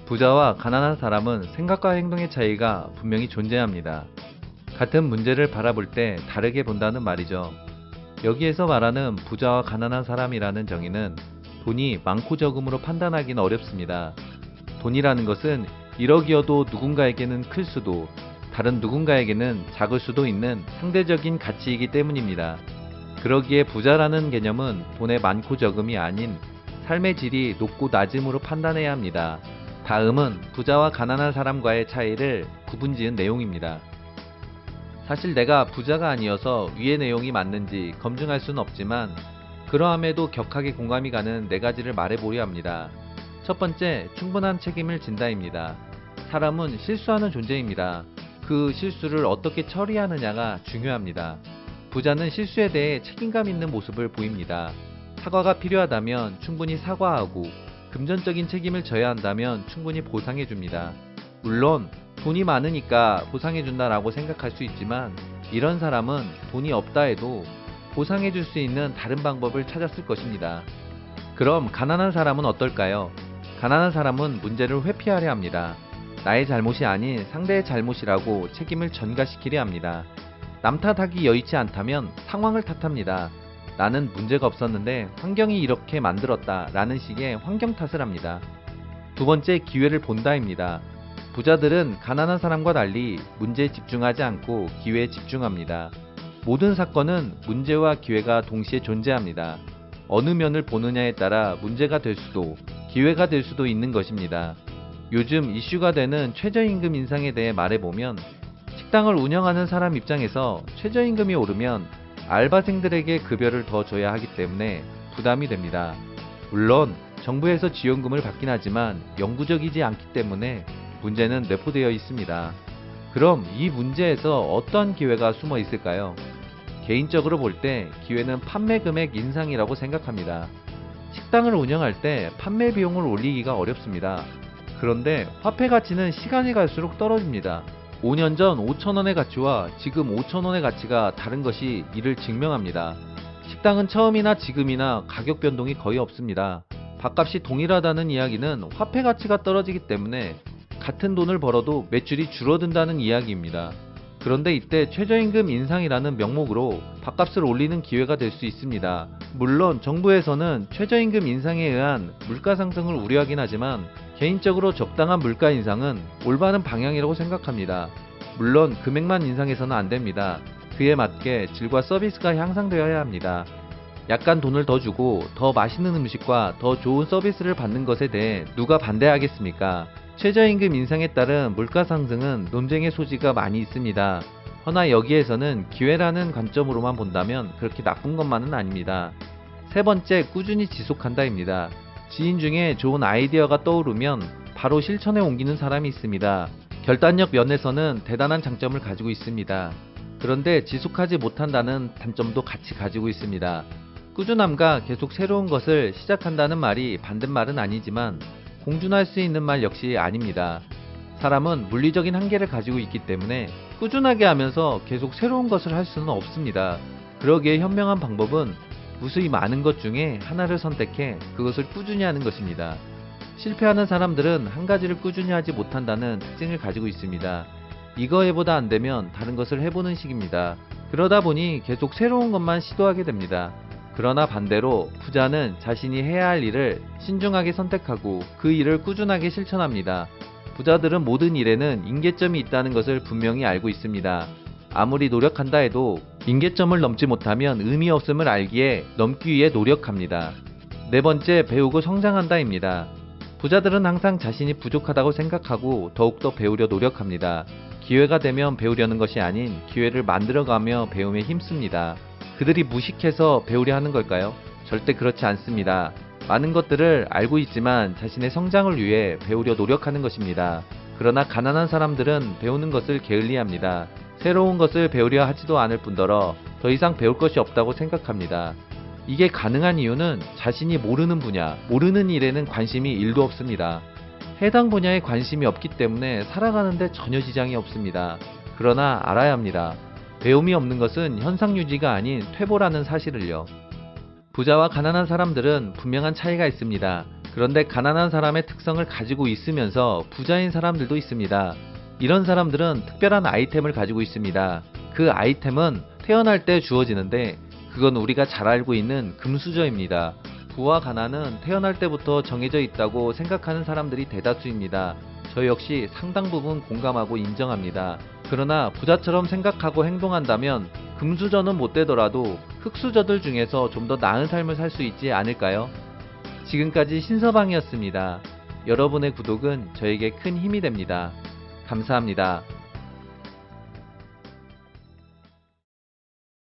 부자와 가난한 사람은 생각과 행동의 차이가 분명히 존재합니다. 같은 문제를 바라볼 때 다르게 본다는 말이죠. 여기에서 말하는 부자와 가난한 사람이라는 정의는 돈이 많고 적음으로 판단하기는 어렵습니다. 돈이라는 것은 1억이어도 누군가에게는 클 수도 다른 누군가에게는 작을 수도 있는 상대적인 가치이기 때문입니다. 그러기에 부자라는 개념은 돈의 많고 적음이 아닌 삶의 질이 높고 낮음으로 판단해야 합니다. 다음은 부자와 가난한 사람과의 차이를 구분지은 내용입니다. 사실 내가 부자가 아니어서 위의 내용이 맞는지 검증할 수는 없지만 그러함에도 격하게 공감이 가는 네 가지를 말해보려 합니다. 첫 번째, 충분한 책임을 진다입니다. 사람은 실수하는 존재입니다. 그 실수를 어떻게 처리하느냐가 중요합니다. 부자는 실수에 대해 책임감 있는 모습을 보입니다. 사과가 필요하다면 충분히 사과하고 금전적인 책임을 져야 한다면 충분히 보상해줍니다. 물론 돈이 많으니까 보상해준다라고 생각할 수 있지만 이런 사람은 돈이 없다 해도 보상해줄 수 있는 다른 방법을 찾았을 것입니다. 그럼 가난한 사람은 어떨까요? 가난한 사람은 문제를 회피하려 합니다. 나의 잘못이 아닌 상대의 잘못이라고 책임을 전가시키려 합니다. 남 탓하기 여의치 않다면 상황을 탓합니다. 나는 문제가 없었는데 환경이 이렇게 만들었다 라는 식의 환경 탓을 합니다. 두 번째, 기회를 본다입니다. 부자들은 가난한 사람과 달리 문제에 집중하지 않고 기회에 집중합니다. 모든 사건은 문제와 기회가 동시에 존재합니다. 어느 면을 보느냐에 따라 문제가 될 수도 기회가 될 수도 있는 것입니다. 요즘 이슈가 되는 최저임금 인상에 대해 말해보면 식당을 운영하는 사람 입장에서 최저임금이 오르면 알바생들에게 급여를 더 줘야 하기 때문에 부담이 됩니다. 물론 정부에서 지원금을 받긴 하지만 영구적이지 않기 때문에 문제는 내포되어 있습니다. 그럼 이 문제에서 어떤 기회가 숨어 있을까요? 개인적으로 볼 때 기회는 판매 금액 인상이라고 생각합니다. 식당을 운영할 때 판매 비용을 올리기가 어렵습니다. 그런데 화폐 가치는 시간이 갈수록 떨어집니다. 5년 전 5,000원의 가치와 지금 5,000원의 가치가 다른 것이 이를 증명합니다. 식당은 처음이나 지금이나 가격 변동이 거의 없습니다. 밥값이 동일하다는 이야기는 화폐 가치가 떨어지기 때문에 같은 돈을 벌어도 매출이 줄어든다는 이야기입니다. 그런데 이때 최저임금 인상이라는 명목으로 밥값을 올리는 기회가 될 수 있습니다. 물론 정부에서는 최저임금 인상에 의한 물가 상승을 우려하긴 하지만 개인적으로 적당한 물가 인상은 올바른 방향이라고 생각합니다. 물론 금액만 인상해서는 안 됩니다. 그에 맞게 질과 서비스가 향상되어야 합니다. 약간 돈을 더 주고 더 맛있는 음식과 더 좋은 서비스를 받는 것에 대해 누가 반대하겠습니까? 최저임금 인상에 따른 물가 상승은 논쟁의 소지가 많이 있습니다. 허나 여기에서는 기회라는 관점으로만 본다면 그렇게 나쁜 것만은 아닙니다. 세 번째, 꾸준히 지속한다입니다. 지인 중에 좋은 아이디어가 떠오르면 바로 실천에 옮기는 사람이 있습니다. 결단력 면에서는 대단한 장점을 가지고 있습니다. 그런데 지속하지 못한다는 단점도 같이 가지고 있습니다. 꾸준함과 계속 새로운 것을 시작한다는 말이 반대말은 아니지만 공준할 수 있는 말 역시 아닙니다. 사람은 물리적인 한계를 가지고 있기 때문에 꾸준하게 하면서 계속 새로운 것을 할 수는 없습니다. 그러기에 현명한 방법은 무수히 많은 것 중에 하나를 선택해 그것을 꾸준히 하는 것입니다. 실패하는 사람들은 한 가지를 꾸준히 하지 못한다는 특징을 가지고 있습니다. 이거 해보다 안 되면 다른 것을 해보는 식입니다. 그러다 보니 계속 새로운 것만 시도하게 됩니다. 그러나 반대로 부자는 자신이 해야 할 일을 신중하게 선택하고 그 일을 꾸준하게 실천합니다. 부자들은 모든 일에는 임계점이 있다는 것을 분명히 알고 있습니다. 아무리 노력한다 해도 임계점을 넘지 못하면 의미 없음을 알기에 넘기 위해 노력합니다. 네 번째, 배우고 성장한다입니다. 부자들은 항상 자신이 부족하다고 생각하고 더욱더 배우려 노력합니다. 기회가 되면 배우려는 것이 아닌 기회를 만들어가며 배움에 힘씁니다. 그들이 무식해서 배우려 하는 걸까요? 절대 그렇지 않습니다. 많은 것들을 알고 있지만 자신의 성장을 위해 배우려 노력하는 것입니다. 그러나 가난한 사람들은 배우는 것을 게을리합니다. 새로운 것을 배우려 하지도 않을 뿐더러 더 이상 배울 것이 없다고 생각합니다. 이게 가능한 이유는 자신이 모르는 분야, 모르는 일에는 관심이 1도 없습니다. 해당 분야에 관심이 없기 때문에 살아가는데 전혀 지장이 없습니다. 그러나 알아야 합니다. 배움이 없는 것은 현상 유지가 아닌 퇴보라는 사실을요. 부자와 가난한 사람들은 분명한 차이가 있습니다. 그런데 가난한 사람의 특성을 가지고 있으면서 부자인 사람들도 있습니다. 이런 사람들은 특별한 아이템을 가지고 있습니다. 그 아이템은 태어날 때 주어지는데 그건 우리가 잘 알고 있는 금수저입니다. 부와 가난은 태어날 때부터 정해져 있다고 생각하는 사람들이 대다수입니다. 저 역시 상당 부분 공감하고 인정합니다. 그러나 부자처럼 생각하고 행동한다면 금수저는 못 되더라도 흙수저들 중에서 좀 더 나은 삶을 살 수 있지 않을까요? 지금까지 신서방이었습니다. 여러분의 구독은 저에게 큰 힘이 됩니다. 감사합니다.